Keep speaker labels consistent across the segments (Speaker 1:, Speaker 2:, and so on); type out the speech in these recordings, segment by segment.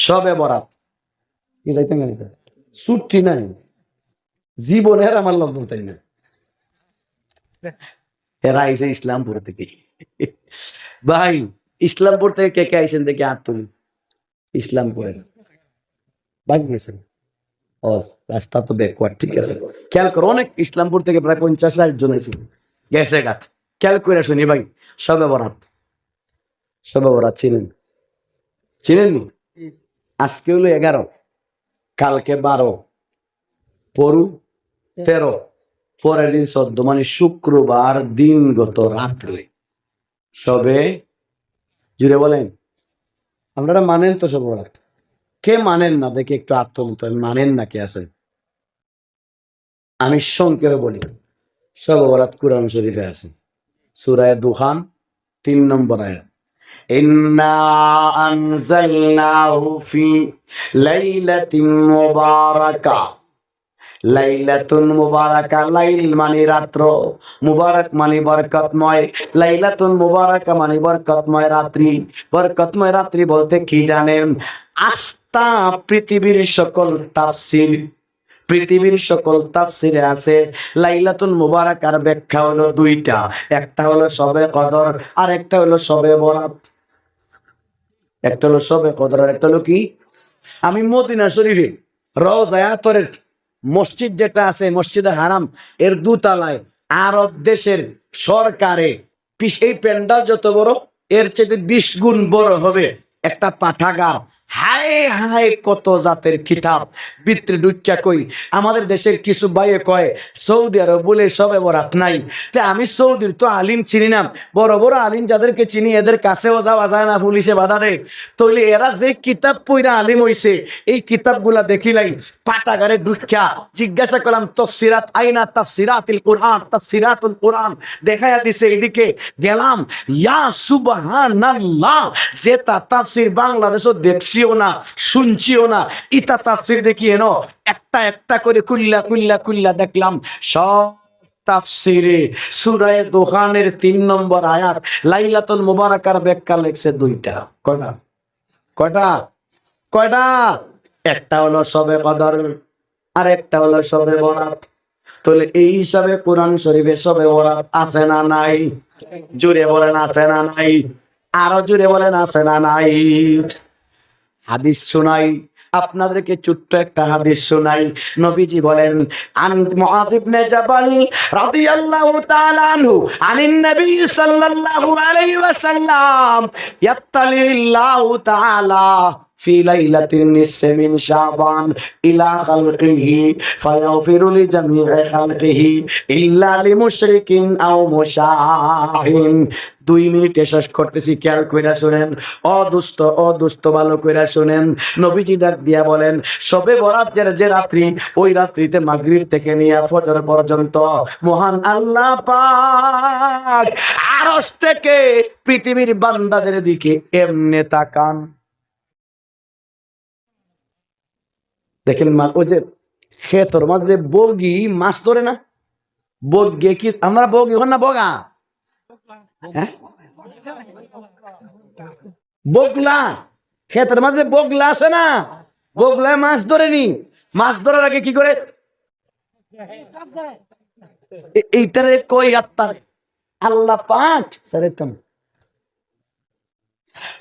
Speaker 1: সবে বরাত কি যাইতেন ছুটি নাই জীবনের আমার লোক বলতেন না। এরা আইসে ইসলামপুর থেকে। ভাই ইসলামপুর থেকে কে কে আইসেন দেখে আর তুমি ইসলামপুরের বাকি গেছেন। ও রাস্তা তো ব্যাকওয়ার্ড, ঠিক আছে। খেয়াল করো, অনেক ইসলামপুর থেকে প্রায় 50 জন আইসি গেছে গাছ। খেয়াল করে শুনি ভাই, সবে বরাত, সবে বরাত চিনেন? চিনেননি? আজকে হলো 11, কালকে 12, পরু 13, পরের দিন 14, মানে শুক্রবার দিনগত রাত্রে সবে। জুড়ে বলেন আপনারা মানেন তো সবে বরাত? কে মানেন না দেখি একটু আত্মমত, মানেন না কে আছেন? আমি সংক্ষেপে বলি, সবে বরাত কুরআন শরীফে আছে, সূরা দুখান 3 নম্বর আয়াত। ইন্না আনজালনাহু ফি লাইলাতিন মুবারাকা। লাইলাতুন মুবারাকা, লাইল মানে রাত্র, মুবারক মানে বরকতময়। লাইলাতুন মুবারাকা মানে বরকতময় রাত্রি। বরকতময় রাত্রি বলতে কি জানেন? আস্থা পৃথিবীর সকল তাফসীর, পৃথিবীর সকল তাফসিরে আছে লাইলাতুল মুবারাকার ব্যাখ্যা হলো দুইটা, একটা হলো শবে কদর আর একটা হলো শবে বরাত। একটা হলো শবে কদর আর একটা হলো কি? আমি মদিনা শরীফে রওজা আতরের মসজিদ যেটা আছে, মসজিদে হারাম এর দোতলায় আরব দেশের সরকারে এই প্যান্ডাল যত বড় এর চেয়ে 20 গুণ বড় হবে একটা পাঠাগার। হায় হায় কত জাতের কিতাব ভিতরে ঢুকিয়া কই। আমাদের দেশের কিছু বাইয়ে কয় সৌদি আরব বলে সবে বরাত নাই। তে আমি সৌদির তো আলিম চিনি না, বড় বড় আলিম যাদেরকে চিনি এদের কাছেও যাওয়া যায় না, পুলিশে বাধা দেয়। তাহলে এরা যে কিতাব পড়া আলিম হইছে এই কিতাবগুলা দেখিলাই পাঠাগারে ঢুকিয়া জিজ্ঞাসা করলাম তাফসিরাত আইনা তাফসিরাতুল কুরআন, তাফসিরাতুল কুরআন দেখায়া দিছে। এদিকে গেলাম, ইয়া সুবহানাল্লাহ, যেটা তাফসির বাংলাদেশও দেখছিও না শুনছিও না, ইতা তাফসির দেখি এন একটা একটা করে কুল্লা কুল্লা কুল্লা দেখলাম সব তাফসিরে সূরা দুখানের 3 নম্বর আয়াত লাইলাতুল মুবারাকার ব্যাখ্যা লেখছে দুইটা। কয়টা? কয়টা? কয়টা? একটা হলো শবে কদর আর একটা হলো শবে বরাত। তাহলে এই হিসাবে কোরআন শরীফে শবে বরাত আছে না নাই? জোরে বলেন আছে না নাই? আরো জোরে বলেন আছে না নাই? হাদিস শোনাই আপনাদেরকে, ছোট্ট একটা হাদিস শোনাই। নবীজি বলেন, আন মুআয ইবনে জাবাল রাদিয়াল্লাহু তাআলা আনহু আনিন নবী সাল্লাল্লাহু আলাইহি ওয়াসাল্লাম ইয়াত্তালিল্লাহু তাআলা في ليلة النصف من شعبان إلى خلقه فيغفر لجميع خلقه إلا لمشرك أو مشاهن। 2 মিনিটে শেষ করতেছি, খেয়াল কইরা শুনেন। অদুষ্ট ভালো কইরা শুনেন। নবীজি ডাক দিয়া বলেন, শবে বরাতের যে রাত্রি, ওই রাত্রিতে মাগরিব থেকে নিয়ে ফজর পর্যন্ত মহান আল্লাহ পাক আরশ থেকে পৃথিবীর বান্দাদের দিকে এমনে তাকান। দেখেন ওই যে ক্ষেতর মাঝে বগি মাছ ধরে না, বগে কি আমরা বগি হন না বগা, হ্যাঁ বগলা, ক্ষেতের মাঝে বগলা আছে না, বগলা মাছ ধরেনি। মাছ ধরার আগে কি করে? এইটারে কই আত্মা আল্লাহ পাক সারেতম।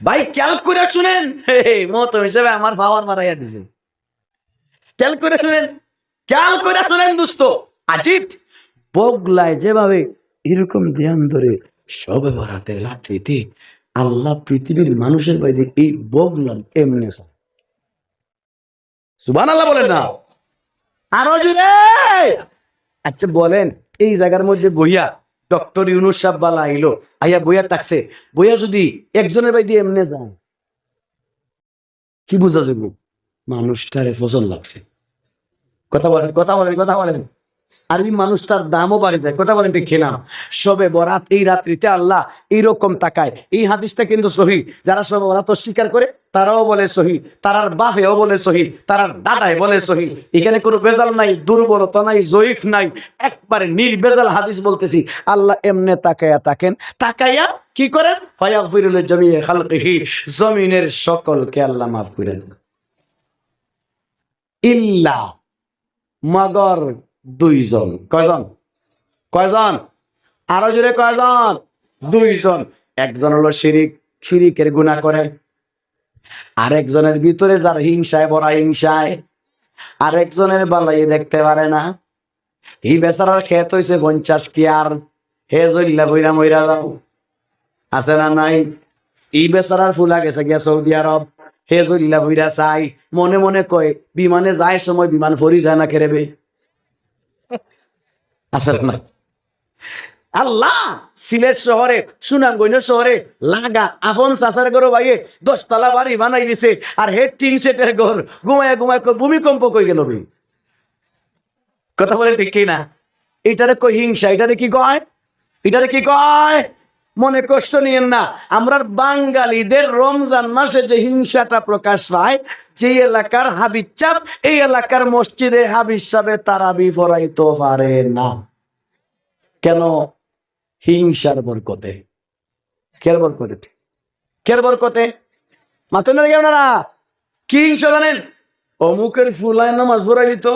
Speaker 1: ভাই খেয়াল করে শুনেন, মত হিসেবে আমার পাওয়ার মারাইয়া দিছে। খেয়াল করে শুনেন, খেয়াল করে শুনেন দোস্ত। আজিব বগলায় যেভাবে এরকম ধ্যান ধরে শবে বরাতের রাত্রিতে আল্লাহ পৃথিবীর মানুষের বাইরে এই বগলাম এমনি। সুবহানাল্লাহ বলেন না? আরো জোরে। আচ্ছা বলেন, এই জায়গার মধ্যে বইয়া ডক্টর ইউনূস সাহেব বালা আইলো, আইয়া বইয়া থাকছে, বইয়া যদি একজনের বাইরে এমনি যান কি বুঝা যাবে? মানুষটারে ফসল লাগছে। কথা বলেন, কথা বলেন, কথা বলেন। আর এই মানুষটার দামও বাড়ে যায়। কথা বলেন ঠিক কিনা? শবে বরাত এই রাত্রিতে আল্লাহ এইরকম তাকায়। এই হাদিসটা কিন্তু সহি। যারা শবে বরাত স্বীকার করে তারাও বলে সহি, তারার বাপেও বলে সহি, তারার দাদাই বলে সহি। এখানে কোনো বেজাল নাই, দুর্বলতা নাই, জয়ীফ নাই, একবারে নির্বেজাল হাদিস বলতেছি। আল্লাহ এমনে তাকায়া থাকেন, তাকাইয়া কি করেন? ফায়াগফিরু লিজামিই খালকিহি, জমিনের সকলকে আল্লাহ মাফ করে দেন। ইল্লা মগর দুইজন। কয়জন? কয়জন? আরো জোরে কয়জন? দুইজন। একজন হলো শিরিক, শিরিকের গুনাহ করে। আরেকজনের ভিতরে যার হিংসায় ভরা, হিংসায় আরেকজনের বালাই দেখতে পারে না। এই বেচারার খেত হইছে 50 কিয়ার, হে জল্লা বইরা মইরা যাও, আছে না নাই? এই বেচারার ফুলা গেছে গিয়া সৌদি আরব, হে জল্লা বইরা চাই, মনে মনে কয় বিমানে যায় সময় বিমান ফরি যায় না কেরেবে, আছে না? আল্লাহ সিলেট শহরে, সুনামগঞ্জ শহরে লাগা আপন চাচার ঘর ভাইয়ে 10 তলা বাড়ি বানাই দিছে, আর হেড টিন সেটের ঘর ঘুমায় ঘুমায় ভূমিকম্প কই গেল। কথা বলে ঠিক না? এটারে কই হিংসা। এটারে কি কয়? এটারে কি কয়? মনে কষ্ট নিয়েন না, আমরা বাঙালিদের রমজান মাসে যে হিংসাটা প্রকাশ পায়, যে এলাকার হাবিজ চাপ এই এলাকার মসজিদে হাবিজ সাহেব তারাবি পড়াইতে পারে না। কেন? হিংসার বরকতে। কের বরকতে? কের বরকতে? মাথা না দেখে আপনারা কি হিংসা জানেন? অমুকের ফুলায় নামাজ পড়াই দিত,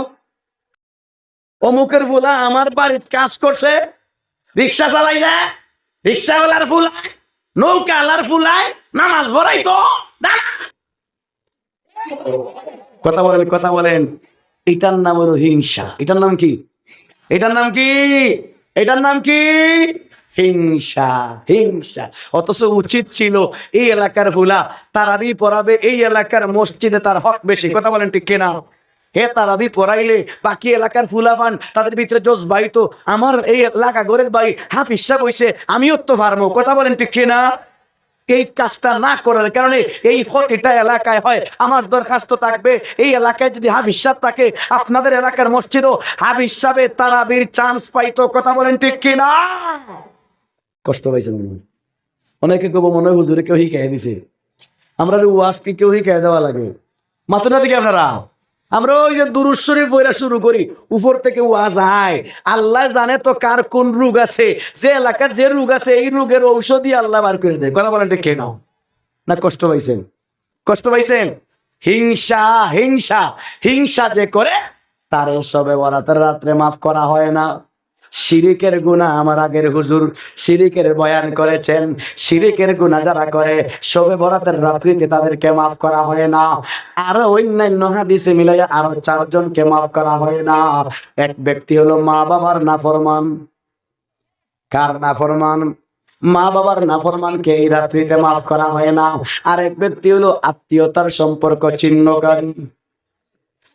Speaker 1: অমুকের ফুলা আমার বাড়ির কাজ করছে, রিক্সা চালাই যায়, রিক্সাওয়ালার ফুলায়, নৌকাওয়ালার ফুলায় নামাজ পড়াই তো। কথা বলেন, কথা বলেন। এটার নাম হলো হিংসা। এটার নাম কি? এটার নাম কি? এটার নাম কি? হিংসা। হিংসা। অথচ উচিত ছিল এই এলাকার ফুলা তারাবি পড়াবে, এই এলাকার মসজিদে তার হক বেশি। কথা বলেন ঠিক কিনা? হে তারাবি পড়াইলে বাকি এলাকার ফুলা পান, তাদের ভিতরে জোশ বাইতো, আমার এই এলাকা ঘরের ভাই হাফিজ সাহেব হইছে, আমিও তো পারবো। কথা বলেন ঠিক কিনা? এই কাজটা না করার কারণে এই ক্ষতিটা এলাকায় হয়। আমার দরখাস্ত থাকবে, এই এলাকায় যদি হাফিজ সাহেব থাকে, আপনাদের এলাকার মসজিদও হাফিজ সাহেব তারাবির চান্স পাইতো। কথা বলেন ঠিক কিনা? কষ্ট পাইছে মনে হয়। অনেকে কব মনে হয় হুজুরে কেউ শিখাই দিছে, আমরা ওয়াজ কি কেউ শিখাই দেওয়া লাগে? মাত্র না দিকে আপনারা আমরা ওই যে দুরূদ শরীফ পড়া শুরু করি, উপর থেকে ওয়াজ আয়। আল্লাহ জানে তো কার কোন রোগ আছে, যে এলাকার যে রোগ আছে এই রোগের ঔষধই আল্লাহ বার করে দেয়। কথা বলেন ঠিক কেন? না কষ্ট পাইছেন? কষ্ট পাইছেন? হিংসা। হিংসা। হিংসা যে করে তার সবে বরাতের রাত্রে মাফ করা হয় না। শিরিকের গুনাহ আমার আগের হুজুর শিরিকের বয়ান করেছেন। শিরিকের গুনাহ যারা করে শবে বরাতের রাত্রিতে তাদেরকে মাফ করা হয় না। আর অন্যান্য হাদিসে মিলাইয়া আরো 4 জনকে মাফ করা হয় না। এক ব্যক্তি হলো মা বাবার নাফরমান। কার নাফরমান? মা বাবার নাফরমানকে এই রাত্রিতে মাফ করা হয় না। আরেক ব্যক্তি হলো আত্মীয়তার সম্পর্ক ছিন্নকারী।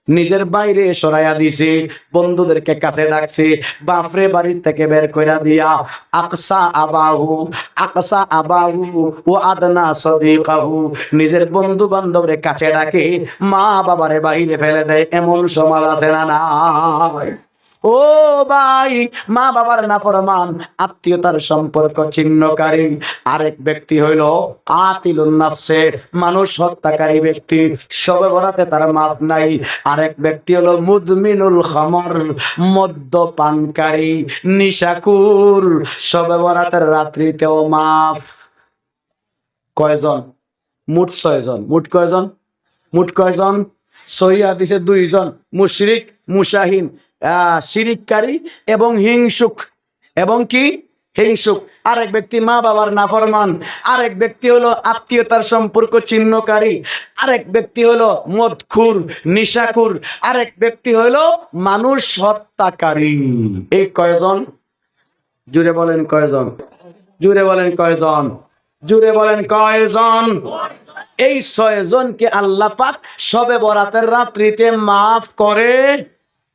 Speaker 1: নিজের বাইরে সরাইয়া দিছে, বন্ধুদেরকে কাছে ডাকছে, বাপরে বাড়ির থেকে বের কইরা দিয়া আকসা আবাহু, আকসা আবাহু ও আদনা সদিকাহু, নিজের বন্ধু বান্ধবরে কাছে ডাকে, মা বাবারে বাইরে ফেলে দেয়। এমন সমাজ আছে না নাই? ও ভাই, মা বাবার নাফরমান, আত্মীয়তার সম্পর্ক ছিন্নকারী। আরেক ব্যক্তি হইল কাতিলুন নাফসে, মানুষ হত্যাকারী ব্যক্তি, শবে বরাতে তার মাফ নাই। আরেক ব্যক্তি হলো মুদমিনুল খামর, মদ্যপানকারী, নিশাকুর, শবে বরাতের রাত্রিতেও মাফ। কয়জন? মোট 6 জন। মোট কয়জন? মোট কয়জন? সহিহ হাদিসে 2 জন, মুশরিক, মুশাহিন, শিরিককারী এবং হিংসুক। এবং কি? হিংসুক। আরেক ব্যক্তি মা বাবার নাফরমান, আরেক ব্যক্তি হলো আত্মীয়তার সম্পর্ক ছিন্নকারী, আরেক ব্যক্তি হলো মদখুর, নিশাকুর, আরেক ব্যক্তি হলো মানুষ হত্যাকারী। এই কয়জন? জুড়ে বলেন কয়জন? জুড়ে বলেন কয়জন? জুড়ে বলেন কয়জন? এই 6 জনকে আল্লাহ পাক শবে বরাতের রাত্রিতে মাফ করে।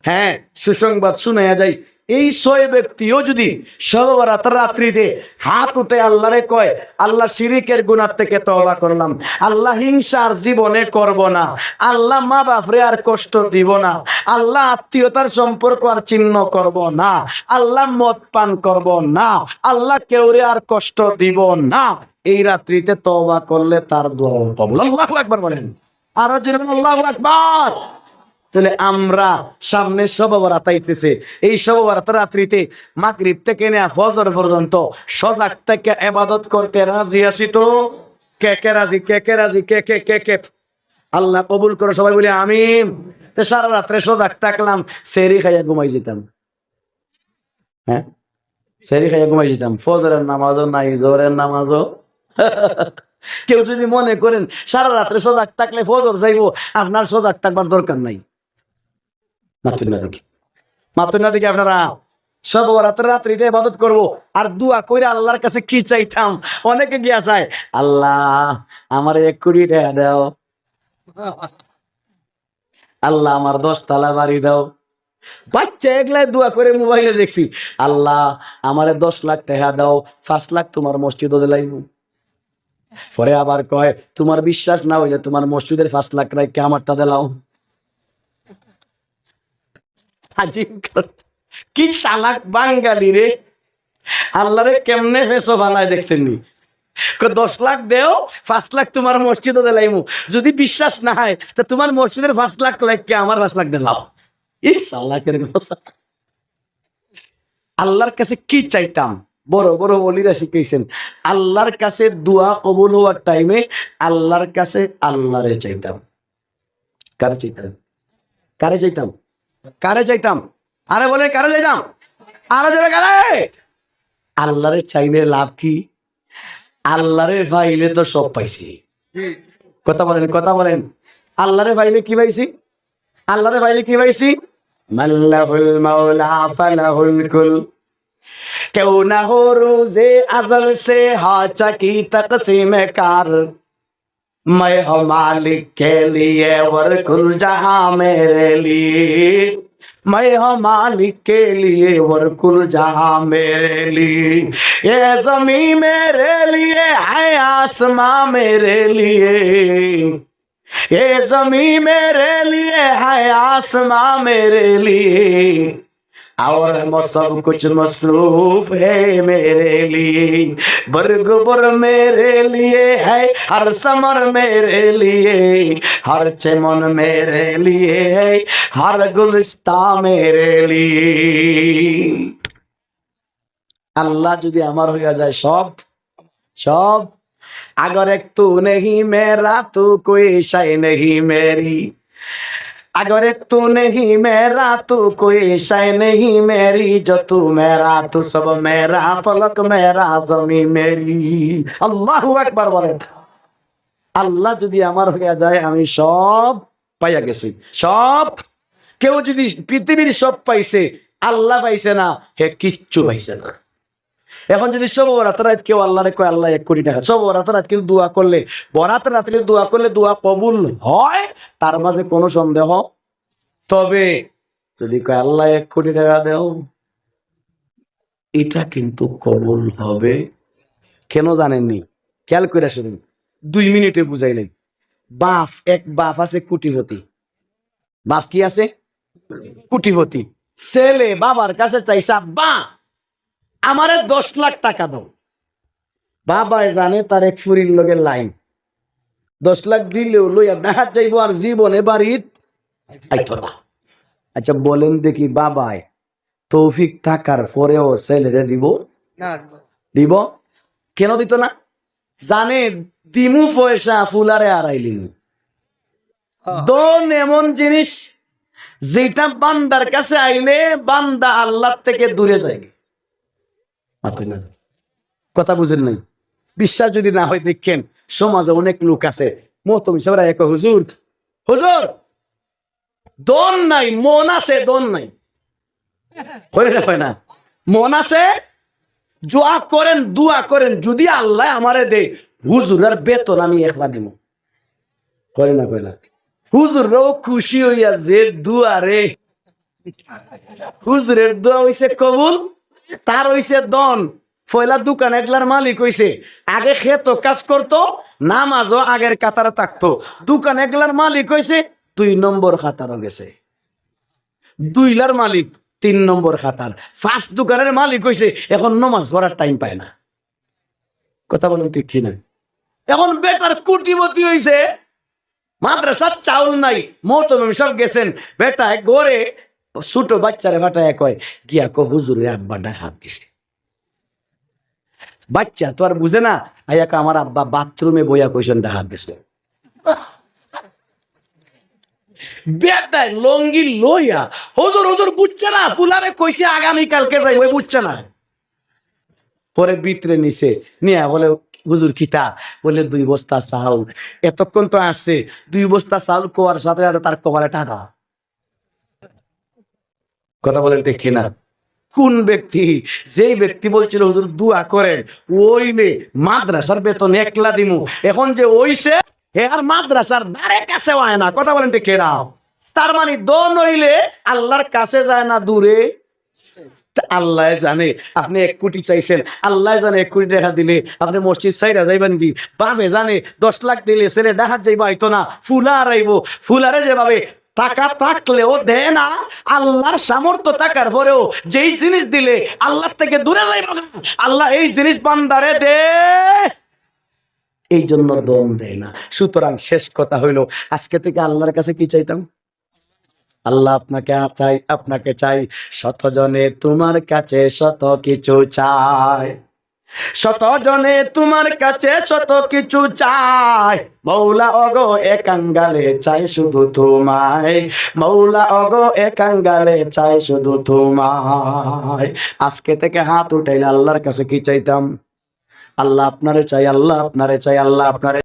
Speaker 1: হ্যাঁ, সুসংবাদ শুনাইয়া যায়, এই 6 ব্যক্তিও যদি শবে বরাতের রাত্রিতে হাত উঠে আল্লাহরে কয়, আল্লাহ শিরিকের গুনাহ থেকে তওবা করলাম, আল্লাহ হিংসার জীবনে করব না, আল্লাহ মা বাপরে আর কষ্ট দিব না, আল্লাহ আত্মীয়তার সম্পর্ক আর ছিন্ন করব না, আল্লাহ মদ পান করব না, আল্লাহ কেউরে আর কষ্ট দিব না, এই রাত্রিতে তওবা করলে তার দোয়া কবুল। আল্লাহু আকবার বলেন। আর জোরে আল্লাহু আকবার। তাহলে আমরা সামনে শবে বরাত আইতেছে, এই শবে বরাতের রাত্রিতে মাগরিব থেকে নিয়ে ফজর পর্যন্ত সজাগ থেকে ইবাদত করতে রাজি আছি তো? কে কে রাজি? কে কে রাজি? কে কে কে কে? আল্লাহ কবুল করে, সবাই বলি আমিন। তো সারা রাত্রে সজাগ থাকলাম, সেরি খাইয়া ঘুমাই যেতাম। হ্যাঁ, সেরি খাইয়া ঘুমাই যেতাম। ফজরের নামাজও নাই, জোহরের নামাজও। কেউ যদি মনে করেন সারা রাত্রে সজাগ থাকলে ফজর যাইবো, আপনার সজাগ থাকবার দরকার নাই। মাতুন না দেখি, মাতুন না দেখি আপনারা সব রাত্রে রাত্রিতে ইবাদত করবো আর দোয়া কইরা আল্লাহর কাছে কি চাইতাম। অনেকে গিয়া চায়, আল্লাহ আমার 1 কোটি টাকা দাও, আল্লাহ আমার 10 তলা বাড়ি দাও। বাচ্চা এগুলাই দোয়া করে মোবাইলে দেখছি, আল্লাহ আমারে 10 লাখ টাকা দাও, 5 লাখ তোমার মসজিদও দিলাইমু। পরে আবার কয়, তোমার বিশ্বাস না হইলে তোমার মসজিদের 5 লাখ টাকা আমারটা দিলাও। কি চালাক বাঙালি রে! আল্লাহরে কেমনে ফেসো বানায় দেখছেন নি? 10 লাখ দেও, 5 লাখ তোমার মসজিদও দিলাইমু। যদি বিশ্বাস না হয় তো তোমার মসজিদের 5 লাখ লাগে আমার 5 লাখ দিলাও। আল্লাহর কাছে কি চাইতাম? বড় বড় ওলিরা শিখাইছেন, আল্লাহর কাছে দোয়া কবুল হওয়ার টাইমে আল্লাহর কাছে আল্লাহরে চাইতাম। কারে চাইতাম? কারে চাইতাম? কারে চাইতাম? আরে বলে কারে চাইতাম? আরে জোরে কারে? আল্লাহরে চাইলে লাভ কি? আল্লাহরে পাইলে তো সব পাইছি। কথা বলেন, কথা বলেন। আল্লাহরে পাইলে কি পাইছি? আল্লাহরে পাইলে কি পাইছি? মাল্লাহুল মাওলা ফালাহুল কুল। क्यों न हो रोज़े अज़ल से हाचा की तक़सीम कार, मैं हो मालिक के लिए वरकुल जहां मेरे लिए, मैं हो मालिक के लिए वरकुल जहां मेरे लिए, ये ज़मीं मेरे लिए है आसमां मेरे लिए, ये ज़मीं मेरे लिए है आसमां मेरे लिए, और सब कुछ मसरूफ है मेरे लिए, बरगुबर मेरे लिए है, हर समर मेरे लिए, हर चमन मेरे लिए है, हर गुलिस्ता मेरे लिए। अल्लाह যদি আমার হইয়া যায় সব সব, अगर एक तू नहीं मेरा तो कोई शय नहीं मेरी, अगर एक तू नहीं मेरा तो कोई शय नहीं मेरी, जो तू मेरा तो सब मेरा, फलक मेरा जमी मेरी। আল্লাহু আকবার বলেন। আল্লাহ যদি আমার হয়ে যায় আমি সব পাইয়া গেছি, সব। কেউ যদি পৃথিবীর সব পাইছে, আল্লাহ পাইছে না, হে কিচ্ছু পাইছে না। এখন যদি সব বরাতের রাত কেউ আল্লাহরে কয় আল্লাহ 1 কোটি টাকা, সব বরাতের রাত কিন্তু দোয়া করলে, বরাতের রাত্রে দোয়া করলে দোয়া কবুল হয়, তার মাঝে কোনো সন্দেহ। তবে যদি কয় আল্লাহ 1 কোটি টাকা দাও, এটা কিন্তু কবুল হবে কেন জানেননি? খেয়াল করে শুনুন, 2 মিনিটে বুঝাইলেন। বাপ, এক বাপ আছে কোটিপতি। বাপ কি আছে? কোটিপতি। ছেলে বাবার কাছে চাইছে, আব্বা আমারে 10 লাখ টাকা দাও। বাবাই জানে তার এক ফুরির লগে লাইন, 10 লাখ দিলেও লইয়া দেখা যাইব আর জীবনে বাড়িত আইতো না। আচ্ছা বলেন দেখি, বাবাই তৌফিক থাকার পরেও ছেলেরে দিব? দিব? কেন দিত না? জানে দিমু পয়সা ফুলারে আড়াইলিমু। দন এমন জিনিস যেটা বান্দার কাছে আইলে বান্দা আল্লাহ থেকে দূরে যায়। কথা বুঝেন নাই? বিশ্বাস যদি না হয় দেখেন, সমাজে অনেক লোক আছে মহতম হিসাবে এক, হুজুর হুজুর দন নাই, মন আছে, দন নাই। হয় না? মন আছে, দোয়া করেন, দোয়া করেন, যদি আল্লাহ আমারে দে হুজুরের বেতন আমি একলা দিব। করে না? কয় না? হুজুরও খুশি হইয়া যে দোয়া রে, হুজুরের দোয়া হইছে কবুল, তার হইছে দন। পয়লা দোকান একলার মালিক হইছে, আগে খেত কাজ করতো, নামাজও আগের কাতারে থাকতো। দোকান একলার মালিক হইছে, 2 নম্বর খাতারও গেছে। 2 লার মালিক 3 নম্বর খাতার। 5 দোকানের মালিক হইছে, এখন নামাজ পড়ার টাইম পায় না। কথা বলেন ঠিক কিনা? এখন বেটার কোটিপতি হইছে, মাদ্রাসার চাউল নাই, মহতমিম সব গেছেন, বেটা ঘরে ছোট বাচ্চারে ফাটায় কয় গিয়া কো হুজুরের আব্বাটা হাত দিছে। বাচ্চা তো আর বুঝে না, আয়াকা আমার আব্বা বাথরুমে বইয়া কইছেন হাত দিছে। বেটায় লঙ্গি লইয়া হুজুর হুজুর বুঝছে না, ফুলারে কইছে আগামী কালকে যাই, ওই বুঝছে না। পরে ভিতরে নিছে নিয়া বলে হুজুর কিতা, বলে 2 বস্তা চাউল। এতক্ষণ তো আসছে, 2 বস্তা চাউল কোয়ার সাথে সাথে তার কপালে টাকা। কথা বলেন ঠিক কিনা? কোন ব্যক্তি? যেই ব্যক্তি বলছিল হুজুর দোয়া করেন, ওই মেয়ে মাদ্রাসার বেতন 1 লাখ দিমু, এখন যে ওইছে হে আর মাদ্রাসার ধারে কাছে হয় না। কথা বলেন ঠিক কিনা? তার মানে দন হইলে আল্লাহর কাছে যায় না, দূরে। আল্লাহ জানে আপনি 1 কোটি চাইছেন, আল্লাহ জানে 1 কোটি টাকা দিলে আপনি মসজিদ সাইরা যাইবেন কি, বাপে জানে 10 লাখ দিলে ছেলে ডাহাত যাইবা হইতো না, ফুলার আইব, ফুলারে যেভাবে টাকা থাকলেও দেয় না, আল্লাহর সামর্থ্য থাকার পরেও যেই জিনিস দিলে আল্লাহ থেকে দূরে যাইব না, আল্লাহ এই জিনিস বান্দারে দে, এই জন্য দম দেয় না। সুতরাং শেষ কথা হইলো, আজকে থেকে আল্লাহর কাছে কি চাইতাম? আল্লাহ আপনাকে চাই, শত জনে তোমার কাছে শত কিছু চাই, শত জনে তোমার কাছে শত কিছু চাই, মৌলা ওগো একাঙ্গালে চাই শুধু তোমায়, মৌলা ওগো একাঙ্গালে চাই শুধু তোমায়। আজকে থেকে হাত উঠাইলে আল্লাহর কাছে কি চাইতাম? আল্লাহ আপনারে চাই, আল্লাহ আপনারে চাই, আল্লাহ আপনারে